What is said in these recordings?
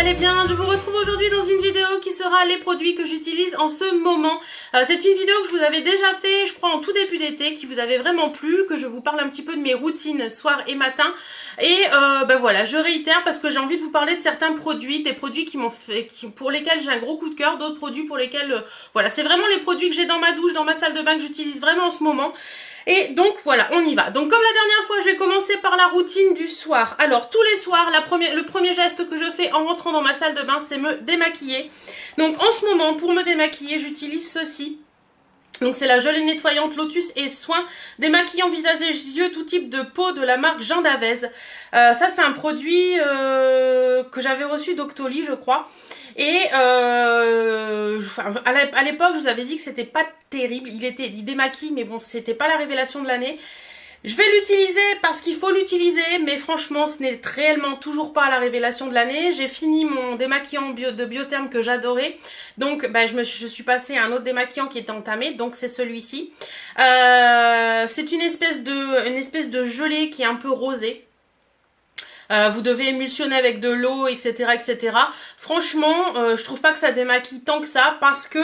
allez bien. Je vous retrouve aujourd'hui dans une vidéo qui sera les produits que j'utilise en ce moment. C'est une vidéo que je vous avais déjà fait, je crois, en tout début d'été, qui vous avait vraiment plu, que je vous parle un petit peu de mes routines soir et matin. Et ben voilà, je réitère parce que j'ai envie de vous parler de certains produits, des produits qui m'ont fait, pour lesquels j'ai un gros coup de cœur, d'autres produits pour lesquels, voilà, c'est vraiment les produits que j'ai dans ma douche, dans ma salle de bain, que j'utilise vraiment en ce moment. Et donc voilà, on y va. Donc comme la dernière fois, je vais commencer par la routine du soir. Alors tous les soirs, le premier geste que je fais en rentrant dans ma salle de bain, c'est me démaquiller. Donc en ce moment, pour me démaquiller, j'utilise ceci. Donc c'est la gelée nettoyante Lotus et Soin, démaquillant visage et yeux, tout type de peau de la marque Jean Davez. Ça c'est un produit que j'avais reçu d'Octoly, je crois. Et à l'époque, je vous avais dit que c'était pas terrible. Il démaquille, mais bon, c'était pas la révélation de l'année. Je vais l'utiliser parce qu'il faut l'utiliser, mais franchement, ce n'est réellement toujours pas la révélation de l'année. J'ai fini mon démaquillant de Biotherm que j'adorais. Donc, bah, je suis passée à un autre démaquillant qui était entamé, donc c'est celui-ci. C'est une espèce de gelée qui est un peu rosée. Vous devez émulsionner avec de l'eau, etc., etc. Franchement, je trouve pas que ça démaquille tant que ça parce que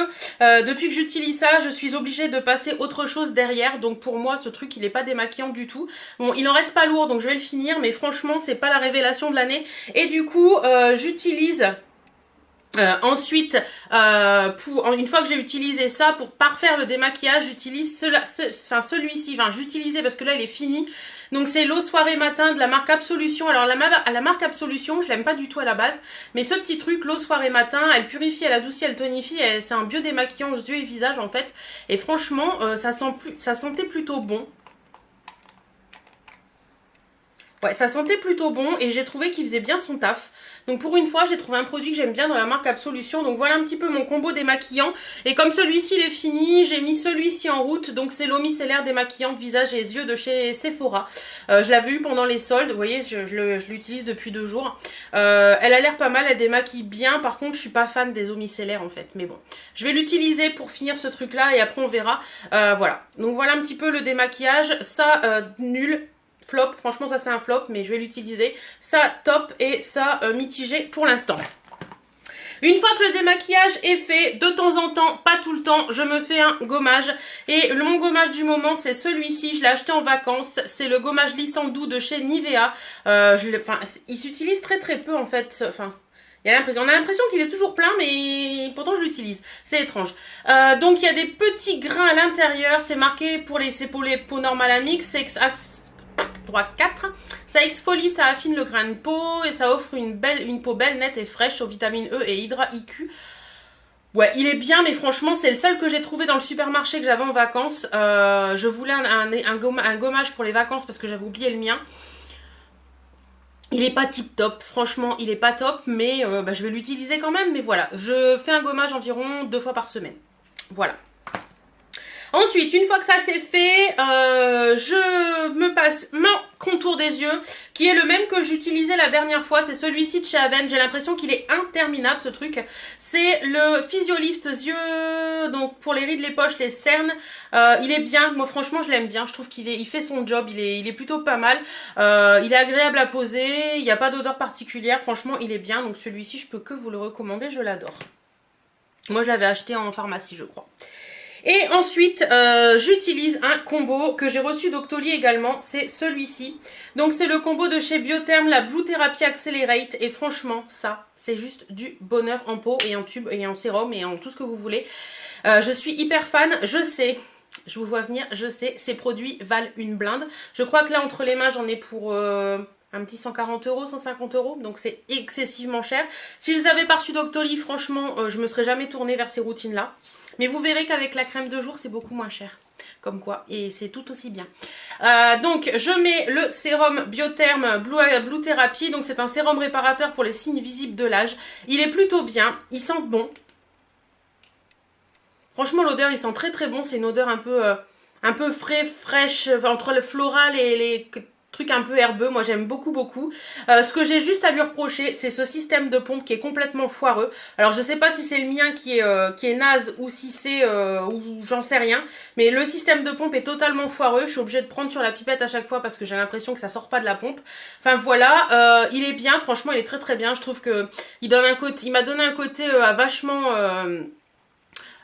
depuis que j'utilise ça, je suis obligée de passer autre chose derrière. Donc pour moi, ce truc, il est pas démaquillant du tout. Bon, il en reste pas lourd, donc je vais le finir, mais franchement, c'est pas la révélation de l'année. Et du coup, j'utilise... ensuite, une fois que j'ai utilisé ça, pour parfaire le démaquillage, j'utilise celui-ci. Enfin, j'utilisais parce que là, il est fini. Donc, c'est l'eau soirée matin de la marque Absolution. Alors, la marque Absolution, je l'aime pas du tout à la base. Mais ce petit truc, l'eau soirée matin, elle purifie, elle adoucit, elle tonifie. C'est un bio-démaquillant aux yeux et visage, en fait. Et franchement, ça sentait plutôt bon. Ouais, ça sentait plutôt bon et j'ai trouvé qu'il faisait bien son taf. Donc pour une fois, j'ai trouvé un produit que j'aime bien dans la marque Absolution. Donc voilà un petit peu mon combo démaquillant. Et comme celui-ci il est fini, j'ai mis celui-ci en route. Donc c'est l'eau micellaire démaquillante visage et yeux de chez Sephora. Je l'avais eu pendant les soldes. Vous voyez, je l'utilise depuis 2 jours. Elle a l'air pas mal, elle démaquille bien. Par contre, je suis pas fan des eaux micellaires en fait. Mais bon, je vais l'utiliser pour finir ce truc-là et après on verra. Voilà. Donc voilà un petit peu le démaquillage. Ça, nul. Flop, franchement ça c'est un flop, mais je vais l'utiliser. Ça top et ça mitigé pour l'instant. Une fois que le démaquillage est fait, de temps en temps, pas tout le temps, je me fais un gommage. Et mon gommage du moment, c'est celui-ci. Je l'ai acheté en vacances. C'est le gommage lissant doux de chez Nivea. Il s'utilise très très peu en fait. Enfin, on a l'impression qu'il est toujours plein, mais pourtant je l'utilise. C'est étrange. Donc il y a des petits grains à l'intérieur. C'est marqué c'est pour les peaux normales à mix. C'est 3-4. Ça exfolie, ça affine le grain de peau et ça offre une peau belle, nette et fraîche aux vitamines E et Hydra IQ. Ouais, il est bien, mais franchement, c'est le seul que j'ai trouvé dans le supermarché que j'avais en vacances. Je voulais un gommage pour les vacances parce que j'avais oublié le mien. Il est pas tip top, franchement, il est pas top, mais je vais l'utiliser quand même. Mais voilà, je fais un gommage environ 2 fois par semaine. Voilà. Ensuite, une fois que ça c'est fait, je me passe mon contour des yeux, qui est le même que j'utilisais la dernière fois. C'est celui-ci de chez Aven. J'ai l'impression qu'il est interminable ce truc. C'est le Physiolift yeux, donc pour les rides, les poches, les cernes. Il est bien. Moi franchement, je l'aime bien. Je trouve il fait son job. Il est plutôt pas mal. Il est agréable à poser. Il n'y a pas d'odeur particulière. Franchement, il est bien. Donc celui-ci, je peux que vous le recommander. Je l'adore. Moi, je l'avais acheté en pharmacie, je crois. Et ensuite, j'utilise un combo que j'ai reçu d'Octoly également, c'est celui-ci. Donc c'est le combo de chez Biotherm, la Blue Therapy Accelerate. Et franchement, ça, c'est juste du bonheur en pot et en tube et en sérum et en tout ce que vous voulez. Je suis hyper fan, je sais. Je vous vois venir, je sais, ces produits valent une blinde. Je crois que là, entre les mains, j'en ai pour... un petit 140 €, 150 €, donc c'est excessivement cher. Si je les avais pas reçus d'Octoly, franchement, je me serais jamais tournée vers ces routines-là. Mais vous verrez qu'avec la crème de jour, c'est beaucoup moins cher. Comme quoi, et c'est tout aussi bien. Donc, je mets le sérum Biotherm Blue Therapy. Donc, c'est un sérum réparateur pour les signes visibles de l'âge. Il est plutôt bien, il sent bon. Franchement, l'odeur, il sent très très bon. C'est une odeur un peu frais, fraîche, entre le floral et truc un peu herbeux, moi j'aime beaucoup. Ce que j'ai juste à lui reprocher, c'est ce système de pompe qui est complètement foireux. Alors je sais pas si c'est le mien qui est naze ou si c'est ou j'en sais rien, mais le système de pompe est totalement foireux. Je suis obligée de prendre sur la pipette à chaque fois parce que j'ai l'impression que ça sort pas de la pompe. Enfin voilà, il est bien, franchement il est très bien. Je trouve que il m'a donné un côté vachement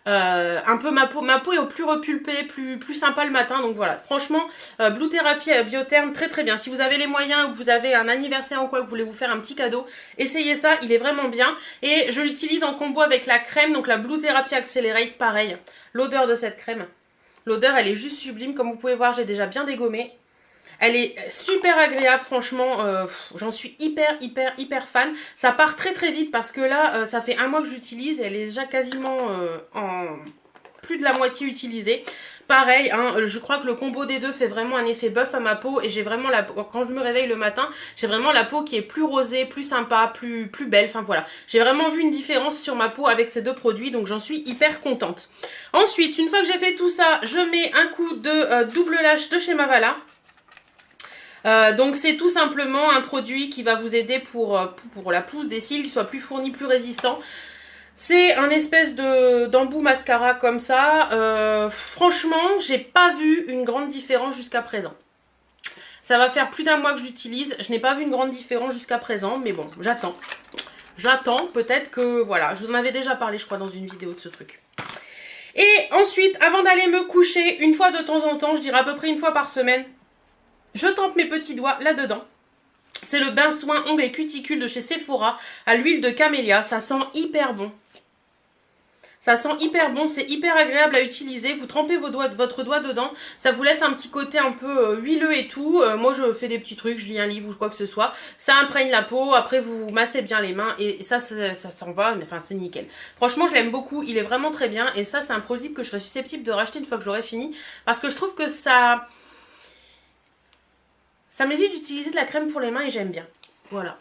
un peu ma peau est au plus repulpée, plus sympa le matin, donc voilà, franchement Blue Therapy Biotherm, très bien. Si vous avez les moyens ou que vous avez un anniversaire ou quoi, que vous voulez vous faire un petit cadeau, essayez ça, il est vraiment bien. Et je l'utilise en combo avec la crème, donc la Blue Therapy Accelerate, pareil, l'odeur de cette crème, l'odeur elle est juste sublime, comme vous pouvez voir j'ai déjà bien dégommé. Elle est super agréable, franchement, j'en suis hyper fan. Ça part très vite parce que là, ça fait un mois que je l'utilise et elle est déjà quasiment en plus de la moitié utilisée. Pareil, hein, je crois que le combo des deux fait vraiment un effet bœuf à ma peau et j'ai vraiment quand je me réveille le matin, j'ai vraiment la peau qui est plus rosée, plus sympa, plus belle, enfin voilà. J'ai vraiment vu une différence sur ma peau avec ces deux produits, donc j'en suis hyper contente. Ensuite, une fois que j'ai fait tout ça, je mets un coup de double lash de chez Mavala. Donc c'est tout simplement un produit qui va vous aider pour la pousse des cils, qu'il soit plus fourni, plus résistant. C'est un espèce d'embout mascara comme ça. Franchement, j'ai pas vu une grande différence jusqu'à présent. Ça va faire plus d'un mois que je l'utilise. Je n'ai pas vu une grande différence jusqu'à présent, mais bon, j'attends. J'attends, peut-être que, voilà, je vous en avais déjà parlé, je crois, dans une vidéo de ce truc. Et ensuite, avant d'aller me coucher, une fois de temps en temps, je dirais à peu près une fois par semaine, je trempe mes petits doigts là-dedans. C'est le bain soin ongles et cuticules de chez Sephora à l'huile de camélia. Ça sent hyper bon. Ça sent hyper bon, c'est hyper agréable à utiliser. Vous trempez votre doigt dedans. Ça vous laisse un petit côté un peu huileux et tout. Moi, je fais des petits trucs, je lis un livre ou quoi que ce soit. Ça imprègne la peau. Après, vous massez bien les mains et ça s'en va. Enfin, c'est nickel. Franchement, je l'aime beaucoup. Il est vraiment très bien. Et ça, c'est un produit que je serais susceptible de racheter une fois que j'aurai fini. Parce que je trouve que ça m'évite d'utiliser de la crème pour les mains et j'aime bien. Voilà.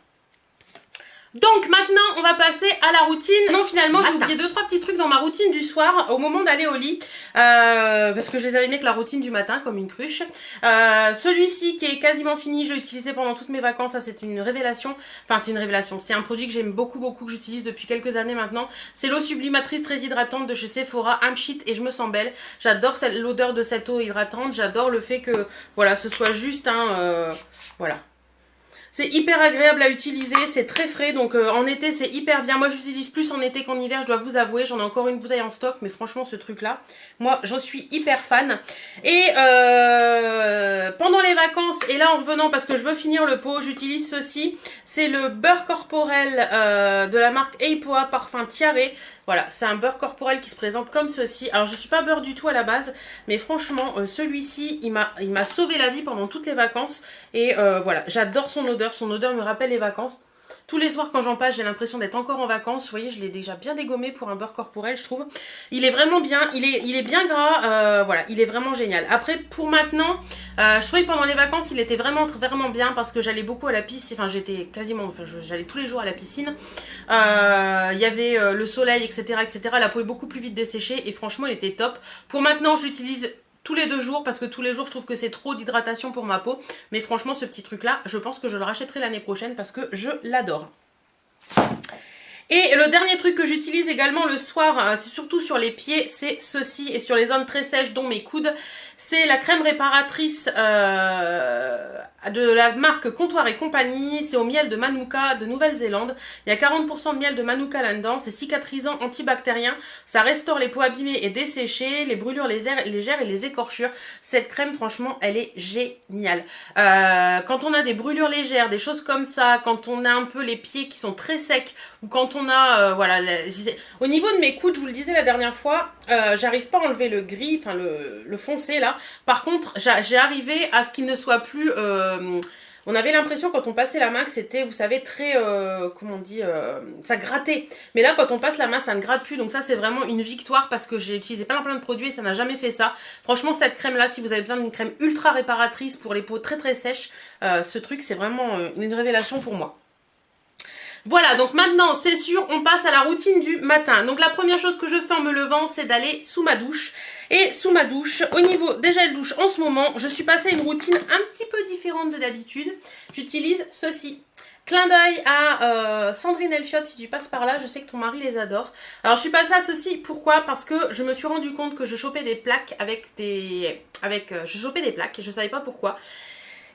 Donc maintenant, on va passer à la routine. Non, finalement, j'ai oublié 2-3 petits trucs dans ma routine du soir au moment d'aller au lit. Parce que je les avais mis avec la routine du matin, comme une cruche. Celui-ci qui est quasiment fini, je l'ai utilisé pendant toutes mes vacances. Ça, c'est une révélation. Enfin, c'est une révélation. C'est un produit que j'aime beaucoup, que j'utilise depuis quelques années maintenant. C'est l'eau sublimatrice très hydratante de chez Sephora, Amchit, et je me sens belle. J'adore l'odeur de cette eau hydratante. J'adore le fait que, voilà, ce soit juste un... voilà. C'est hyper agréable à utiliser, c'est très frais, donc en été c'est hyper bien. Moi j'utilise plus en été qu'en hiver, je dois vous avouer. J'en ai encore une bouteille en stock, mais franchement ce truc là, moi j'en suis hyper fan. Et pendant les vacances, et là en revenant parce que je veux finir le pot, j'utilise ceci. C'est le beurre corporel de la marque Eipoa Parfum Tiare. Voilà, c'est un beurre corporel qui se présente comme ceci. Alors je suis pas beurre du tout à la base, mais franchement celui-ci il m'a sauvé la vie pendant toutes les vacances. Et voilà, j'adore son odeur me rappelle les vacances. Tous les soirs quand j'en passe, j'ai l'impression d'être encore en vacances. Vous voyez, je l'ai déjà bien dégommé pour un beurre corporel, je trouve. Il est vraiment bien, il est bien gras, voilà, il est vraiment génial. Après, pour maintenant, je trouvais que pendant les vacances, il était vraiment bien parce que j'allais beaucoup à la piscine. Enfin, j'allais tous les jours à la piscine. Il y avait le soleil, etc. La peau est beaucoup plus vite desséchée et franchement, il était top. Pour maintenant, je l'utilise tous les 2 jours parce que tous les jours je trouve que c'est trop d'hydratation pour ma peau, mais franchement ce petit truc là je pense que je le rachèterai l'année prochaine parce que je l'adore. Et le dernier truc que j'utilise également le soir, c'est surtout sur les pieds, c'est ceci, et sur les zones très sèches dont mes coudes, c'est la crème réparatrice de la marque Comptoir et Compagnie. C'est au miel de Manuka de Nouvelle-Zélande. Il y a 40% de miel de Manuka là-dedans, c'est cicatrisant, antibactérien, ça restaure les peaux abîmées et desséchées, les brûlures légères et les écorchures. Cette crème franchement elle est géniale. Quand on a des brûlures légères, des choses comme ça, quand on a un peu les pieds qui sont très secs, ou quand on a, voilà, au niveau de mes coudes, je vous le disais la dernière fois, j'arrive pas à enlever le gris, enfin le foncé là. Par contre, j'ai arrivé à ce qu'il ne soit plus... on avait l'impression quand on passait la main que c'était, vous savez, très, comment on dit, ça grattait. Mais là, quand on passe la main, ça ne gratte plus. Donc ça, c'est vraiment une victoire parce que j'ai utilisé plein de produits et ça n'a jamais fait ça. Franchement, cette crème-là, si vous avez besoin d'une crème ultra réparatrice pour les peaux très sèches, ce truc, c'est vraiment une révélation pour moi. Voilà, donc maintenant, c'est sûr, on passe à la routine du matin. Donc la première chose que je fais en me levant, c'est d'aller sous ma douche. Et sous ma douche, au niveau des gels douche, en ce moment, je suis passée à une routine un petit peu différente de d'habitude. J'utilise ceci. Clin d'œil à Sandrine Elfiot, si tu passes par là, je sais que ton mari les adore. Alors je suis passée à ceci, pourquoi? Parce que je me suis rendu compte que je chopais des plaques je chopais des plaques et je ne savais pas pourquoi.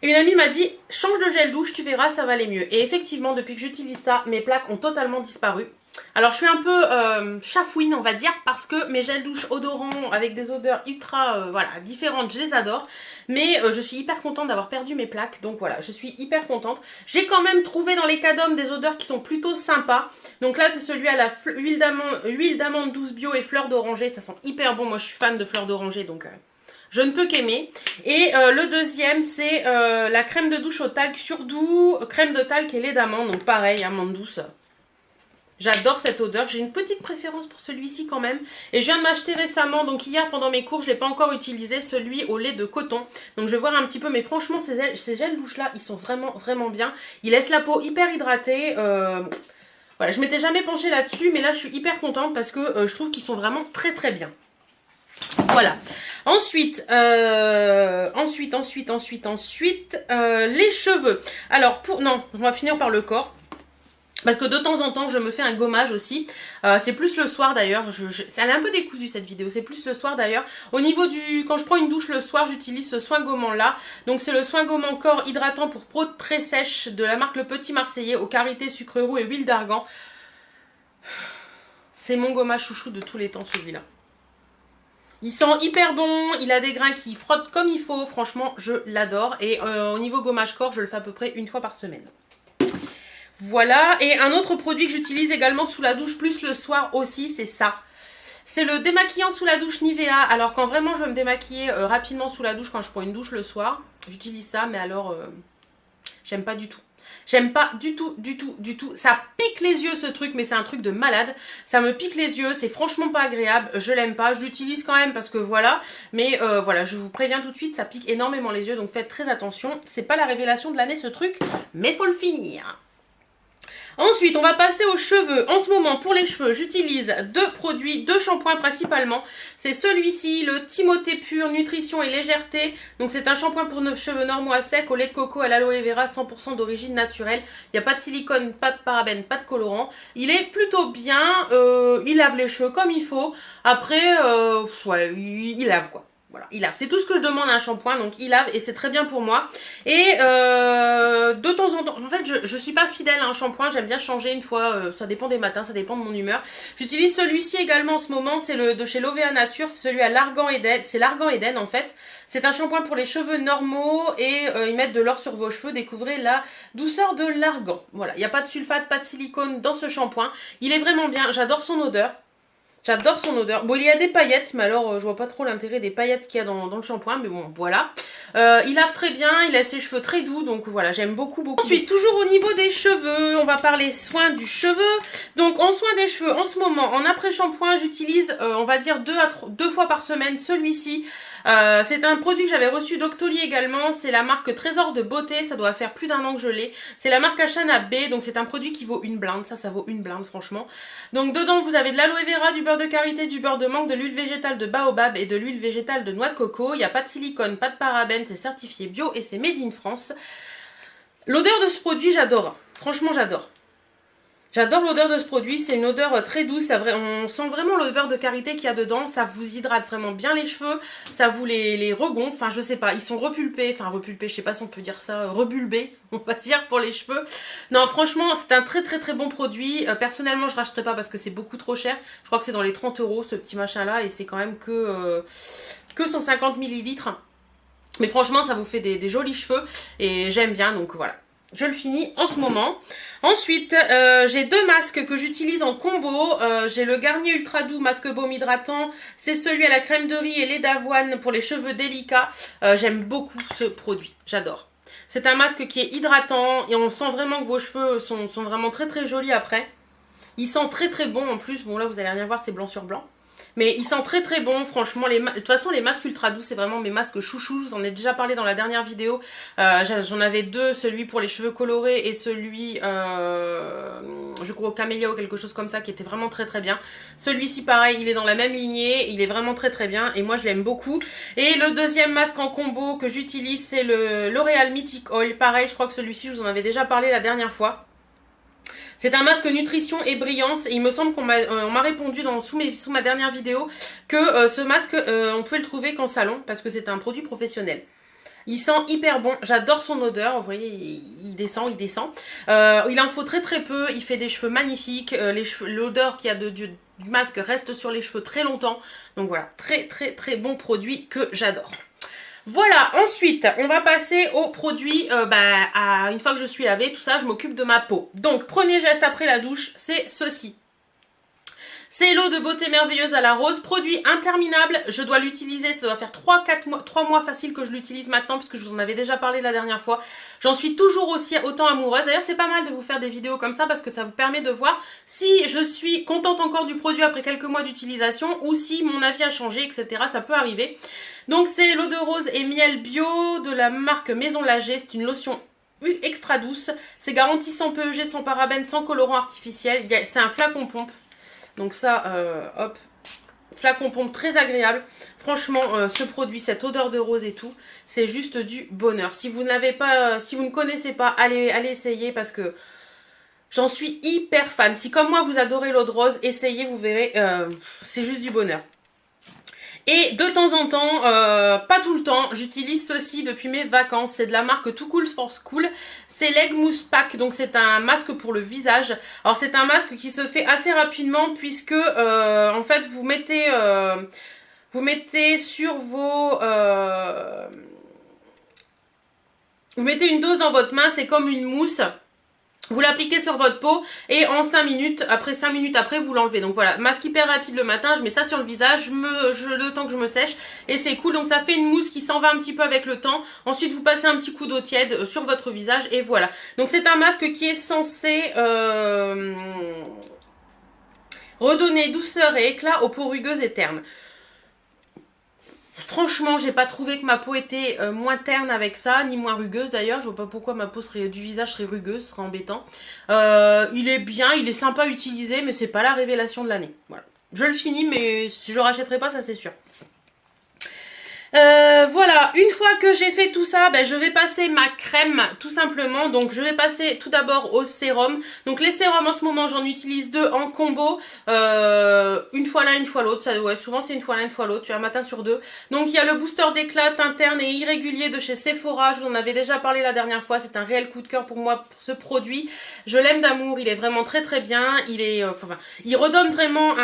Et une amie m'a dit, change de gel douche, tu verras, ça va aller mieux. Et effectivement, depuis que j'utilise ça, mes plaques ont totalement disparu. Alors je suis un peu chafouine, on va dire, parce que mes gels douche odorants avec des odeurs ultra voilà, différentes, je les adore. Mais je suis hyper contente d'avoir perdu mes plaques, donc voilà, je suis hyper contente. J'ai quand même trouvé dans les Cadom des odeurs qui sont plutôt sympas. Donc là, c'est celui à la huile d'amande douce bio et fleurs d'oranger, ça sent hyper bon. Moi, je suis fan de fleurs d'oranger, donc... je ne peux qu'aimer. Et le deuxième, c'est la crème de douche au talc surdoux, crème de talc et lait d'amande. Donc pareil, amande douce. J'adore cette odeur. J'ai une petite préférence pour celui-ci quand même. Et je viens de m'acheter récemment, donc hier pendant mes cours, je ne l'ai pas encore utilisé, celui au lait de coton. Donc je vais voir un petit peu, mais franchement, ces gels douche-là, ils sont vraiment, vraiment bien. Ils laissent la peau hyper hydratée. Voilà, je m'étais jamais penchée là-dessus, mais là, je suis hyper contente parce que je trouve qu'ils sont vraiment très, très bien. Voilà. Ensuite, les cheveux. Alors, non, on va finir par le corps. Parce que de temps en temps, je me fais un gommage aussi. C'est plus le soir d'ailleurs. Elle est un peu décousue cette vidéo. C'est plus le soir d'ailleurs. Au niveau du... Quand je prends une douche le soir, j'utilise ce soin gommant là. Donc c'est le soin gommant corps hydratant pour peau très sèche de la marque Le Petit Marseillais aux karités, sucre roux et huile d'argan. C'est mon gommage chouchou de tous les temps celui-là. Il sent hyper bon, il a des grains qui frottent comme il faut, franchement je l'adore. Et au niveau gommage corps, je le fais à peu près une fois par semaine. Voilà, et un autre produit que j'utilise également sous la douche, plus le soir aussi, c'est ça. C'est le démaquillant sous la douche Nivea. Alors quand vraiment je veux me démaquiller rapidement sous la douche, quand je prends une douche le soir, j'utilise ça, mais alors j'aime pas du tout. J'aime pas du tout, du tout, du tout. Ça pique les yeux ce truc, mais c'est un truc de malade. Ça me pique les yeux, c'est franchement pas agréable. Je l'aime pas, je l'utilise quand même parce que voilà. Mais voilà, je vous préviens tout de suite, ça pique énormément les yeux. Donc faites très attention. C'est pas la révélation de l'année ce truc, mais faut le finir. Ensuite, on va passer aux cheveux. En ce moment, pour les cheveux, j'utilise deux shampoings principalement. C'est celui-ci, le Timothée Pur Nutrition et Légèreté. Donc c'est un shampoing pour nos cheveux normaux à sec, au lait de coco, à l'aloe vera, 100% d'origine naturelle. Il n'y a pas de silicone, pas de parabènes, pas de colorant. Il est plutôt bien. Il lave les cheveux comme il faut. Après, ouais, il lave quoi. Voilà, il lave. C'est tout ce que je demande à un shampoing, donc il lave et c'est très bien pour moi. Et de temps en temps, en fait, je suis pas fidèle à un shampoing, j'aime bien changer une fois, ça dépend des matins, ça dépend de mon humeur. J'utilise celui-ci également en ce moment, c'est le de chez Lovea Nature, c'est celui à l'Argan Eden, c'est l'Argan Eden en fait. C'est un shampoing pour les cheveux normaux et ils mettent de l'or sur vos cheveux, découvrez la douceur de l'argan. Voilà, il n'y a pas de sulfate, pas de silicone dans ce shampoing. Il est vraiment bien, j'adore son odeur. J'adore son odeur. Bon, il y a des paillettes, mais alors je vois pas trop l'intérêt des paillettes qu'il y a dans le shampoing, mais bon, voilà. Il lave très bien, il a ses cheveux très doux, donc voilà, j'aime beaucoup, beaucoup. Ensuite, toujours au niveau des cheveux, on va parler soins du cheveu. Donc, en soins des cheveux, en ce moment, en après-shampoing, j'utilise, on va dire, deux fois par semaine, celui-ci. C'est un produit que j'avais reçu d'Octoly également, c'est la marque Trésor de Beauté, ça doit faire plus d'un an que je l'ai. C'est la marque Ashana B, donc c'est un produit qui vaut une blinde, ça vaut une blinde franchement. Donc dedans vous avez de l'aloe vera, du beurre de karité, du beurre de mangue, de l'huile végétale de baobab et de l'huile végétale de noix de coco. Il n'y a pas de silicone, pas de parabènes, c'est certifié bio et c'est made in France. L'odeur de ce produit j'adore, franchement j'adore. J'adore l'odeur de ce produit, c'est une odeur très douce, on sent vraiment le beurre de karité qu'il y a dedans, ça vous hydrate vraiment bien les cheveux, ça vous les regonfle, enfin je sais pas, ils sont repulpés, je sais pas si on peut dire ça, rebulbés, on va dire pour les cheveux. Non franchement c'est un très très très bon produit, personnellement je rachèterai pas parce que c'est beaucoup trop cher, je crois que c'est dans les 30 € ce petit machin là et c'est quand même que 150 ml. Mais franchement ça vous fait des jolis cheveux et j'aime bien donc voilà. Je le finis en ce moment. Ensuite, j'ai deux masques que j'utilise en combo. J'ai le Garnier Ultra Doux Masque Baume Hydratant. C'est celui à la crème de riz et lait d'avoine pour les cheveux délicats. J'aime beaucoup ce produit. J'adore. C'est un masque qui est hydratant et on sent vraiment que vos cheveux sont vraiment très très jolis après. Il sent très très bon en plus. Bon là, vous allez rien voir, c'est blanc sur blanc. Mais il sent très très bon, franchement. De toute façon, les masques ultra doux, c'est vraiment mes masques chouchous. Je vous en ai déjà parlé dans la dernière vidéo. J'en avais deux, celui pour les cheveux colorés et celui, je crois, au camélia ou quelque chose comme ça, qui était vraiment très très bien. Celui-ci, pareil, il est dans la même lignée. Il est vraiment très très bien et moi, je l'aime beaucoup. Et le deuxième masque en combo que j'utilise, c'est le L'Oréal Mythic Oil. Pareil, je crois que celui-ci, je vous en avais déjà parlé la dernière fois. C'est un masque nutrition et brillance et il me semble qu'on m'a répondu sous ma dernière vidéo que ce masque, on pouvait le trouver qu'en salon parce que c'est un produit professionnel. Il sent hyper bon, j'adore son odeur, vous voyez, il descend, il descend. Il en faut très très peu, il fait des cheveux magnifiques, l'odeur qu'il y a du masque reste sur les cheveux très longtemps. Donc voilà, très très très bon produit que j'adore. Voilà, ensuite, on va passer aux produits, une fois que je suis lavée, tout ça, je m'occupe de ma peau. Donc, premier geste après la douche, c'est ceci. C'est l'eau de beauté merveilleuse à la rose, produit interminable, je dois l'utiliser, ça doit faire 3 mois facile que je l'utilise maintenant, puisque je vous en avais déjà parlé la dernière fois. J'en suis toujours aussi autant amoureuse, d'ailleurs c'est pas mal de vous faire des vidéos comme ça, parce que ça vous permet de voir si je suis contente encore du produit après quelques mois d'utilisation, ou si mon avis a changé, etc. Ça peut arriver. Donc c'est l'eau de rose et miel bio de la marque Maison Lager, c'est une lotion extra douce, c'est garanti sans PEG, sans parabènes, sans colorant artificiel, c'est un flacon pompe. Donc ça, hop, flacon pompe très agréable. Franchement, ce produit, cette odeur de rose et tout, c'est juste du bonheur. Si vous n'avez pas, si vous ne connaissez pas, allez essayer parce que j'en suis hyper fan. Si comme moi vous adorez l'eau de rose, essayez, vous verrez, c'est juste du bonheur. Et de temps en temps, pas tout le temps, j'utilise ceci depuis mes vacances. C'est de la marque Too Cool for School. C'est Leg Mousse Pack, donc c'est un masque pour le visage. Alors c'est un masque qui se fait assez rapidement puisque en fait vous mettez sur vos... vous mettez une dose dans votre main, c'est comme une mousse. Vous l'appliquez sur votre peau et en 5 minutes, après 5 minutes après, vous l'enlevez. Donc voilà, masque hyper rapide le matin, je mets ça sur le visage, le temps que je me sèche et c'est cool. Donc ça fait une mousse qui s'en va un petit peu avec le temps. Ensuite, vous passez un petit coup d'eau tiède sur votre visage et voilà. Donc c'est un masque qui est censé redonner douceur et éclat aux peaux rugueuses et ternes. Franchement, j'ai pas trouvé que ma peau était moins terne avec ça, ni moins rugueuse d'ailleurs. Je vois pas pourquoi ma peau du visage serait rugueuse, ce serait embêtant. Il est bien, il est sympa à utiliser, mais c'est pas la révélation de l'année. Voilà. Je le finis, mais je le rachèterai pas, ça c'est sûr. Voilà, une fois que j'ai fait tout ça, je vais passer ma crème tout simplement. Donc je vais passer tout d'abord au sérum. Donc les sérums en ce moment j'en utilise 2 en combo, une fois l'un, une fois l'autre. Ouais, souvent c'est une fois l'un, une fois l'autre, tu as un matin sur 2. Donc il y a le booster d'éclat interne et irrégulier de chez Sephora. Je vous en avais déjà parlé la dernière fois, c'est un réel coup de cœur pour moi pour ce produit. Je l'aime d'amour, il est vraiment très très bien. Il redonne vraiment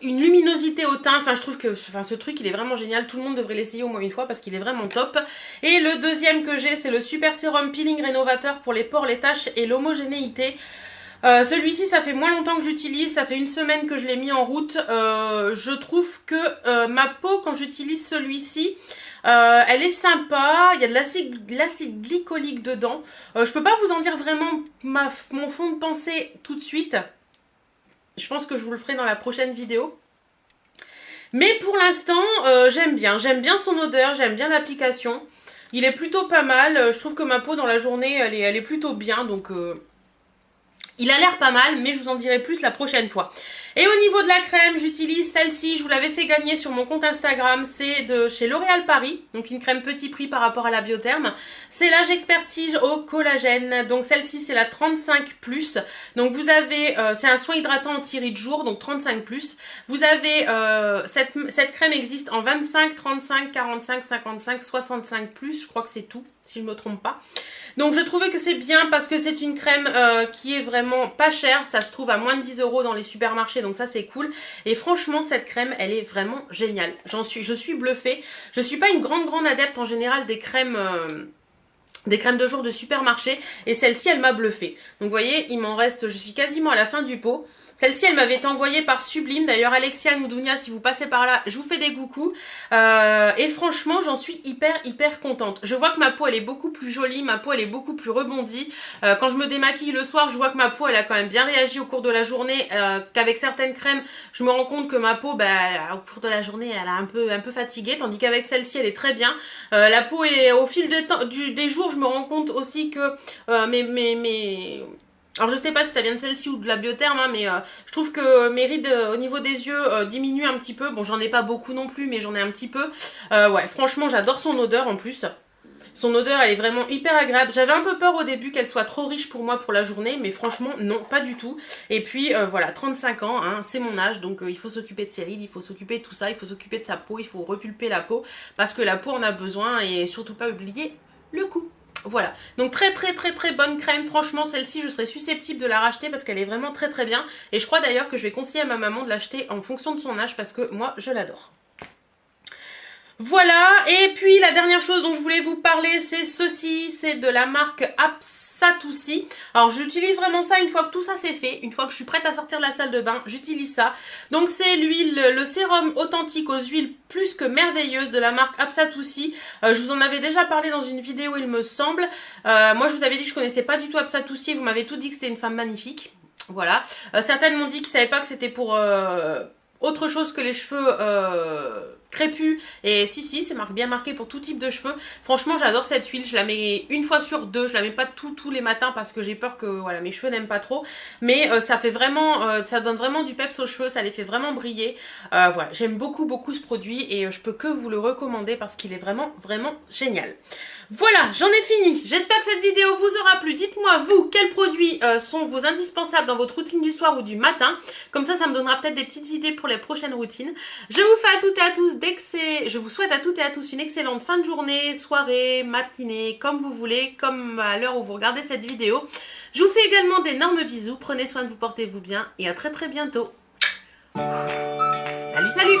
une luminosité au teint. Enfin je trouve que ce truc il est vraiment génial, tout le monde devrait l'essayer au moins une fois parce qu'il est vraiment top. Et le deuxième que j'ai, c'est le super sérum peeling rénovateur pour les pores, les taches et l'homogénéité. Celui-ci ça fait moins longtemps que j'utilise, ça fait une semaine que je l'ai mis en route. Je trouve que ma peau quand j'utilise celui-ci, elle est sympa, il y a de l'acide glycolique dedans. Je peux pas vous en dire vraiment mon fond de pensée tout de suite. Je pense que je vous le ferai dans la prochaine vidéo. Mais pour l'instant, j'aime bien. J'aime bien son odeur, j'aime bien l'application. Il est plutôt pas mal. Je trouve que ma peau dans la journée, elle est plutôt bien. Donc, il a l'air pas mal, mais je vous en dirai plus la prochaine fois. Et au niveau de la crème, j'utilise celle-ci. Je vous l'avais fait gagner sur mon compte Instagram. C'est de chez L'Oréal Paris. Donc une crème petit prix par rapport à la Biotherme. C'est l'âge expertise au collagène. Donc celle-ci, c'est la 35+. Donc vous avez, c'est un soin hydratant anti-rides jour, donc 35+. Vous avez, cette crème existe en 25, 35, 45, 55, 65+. Je crois que c'est tout, si je ne me trompe pas. Donc je trouvais que c'est bien parce que c'est une crème qui est vraiment pas chère. Ça se trouve à moins de 10 € dans les supermarchés, donc ça c'est cool. Et franchement cette crème elle est vraiment géniale. Je suis bluffée. Je suis pas une grande adepte en général des crèmes de jour de supermarché. Et celle-ci elle m'a bluffée. Donc vous voyez il m'en reste, je suis quasiment à la fin du pot. Celle-ci, elle m'avait été envoyée par Sublime. D'ailleurs, Alexia ou Dounia, si vous passez par là, je vous fais des coucous. Et franchement, j'en suis hyper contente. Je vois que ma peau, elle est beaucoup plus jolie. Ma peau, elle est beaucoup plus rebondie. Quand je me démaquille le soir, je vois que ma peau, elle a quand même bien réagi au cours de la journée. Qu'avec certaines crèmes, je me rends compte que ma peau, au cours de la journée, elle a un peu fatigué. Tandis qu'avec celle-ci, elle est très bien. La peau, est au fil des jours, je me rends compte aussi que alors je sais pas si ça vient de celle-ci ou de la Biotherme, hein, mais je trouve que mes rides au niveau des yeux diminuent un petit peu. Bon, j'en ai pas beaucoup non plus, mais j'en ai un petit peu. Ouais, franchement, j'adore son odeur en plus. Son odeur, elle est vraiment hyper agréable. J'avais un peu peur au début qu'elle soit trop riche pour moi pour la journée, mais franchement, non, pas du tout. Et puis, voilà, 35 ans, hein, c'est mon âge, donc il faut s'occuper de ses rides, il faut s'occuper de tout ça, il faut s'occuper de sa peau, il faut repulper la peau, parce que la peau en a besoin, et surtout pas oublier le cou. Voilà, donc très bonne crème. Franchement, celle-ci, je serais susceptible de la racheter parce qu'elle est vraiment très bien. Et je crois d'ailleurs que je vais conseiller à ma maman de l'acheter en fonction de son âge parce que moi, je l'adore. Voilà, et puis la dernière chose dont je voulais vous parler, c'est ceci. C'est de la marque Apsatoussi. Alors j'utilise vraiment ça une fois que tout ça c'est fait, une fois que je suis prête à sortir de la salle de bain, j'utilise ça. Donc c'est l'huile, le sérum authentique aux huiles plus que merveilleuses de la marque Apsatoussi. Je vous en avais déjà parlé dans une vidéo, il me semble. Moi je vous avais dit que je connaissais pas du tout Apsatoussi et vous m'avez tout dit que c'était une femme magnifique. Voilà. Certaines m'ont dit qu'ils savaient pas que c'était pour autre chose que les cheveux crépus, et si c'est bien marqué pour tout type de cheveux. Franchement, j'adore cette huile, je la mets une fois sur deux, je la mets pas tous les matins parce que j'ai peur que voilà, mes cheveux n'aiment pas trop, mais ça fait vraiment, ça donne vraiment du peps aux cheveux, ça les fait vraiment briller. Voilà, j'aime beaucoup ce produit et je peux que vous le recommander parce qu'il est vraiment génial. Voilà, j'en ai fini. J'espère que cette vidéo vous aura plu. Dites-moi, vous, quels produits sont vos indispensables dans votre routine du soir ou du matin. Comme ça me donnera peut-être des petites idées pour les prochaines routines. Je vous souhaite à toutes et à tous une excellente fin de journée, soirée, matinée, comme vous voulez, comme à l'heure où vous regardez cette vidéo. Je vous fais également d'énormes bisous. Prenez soin de vous, portez-vous bien et à très bientôt. Salut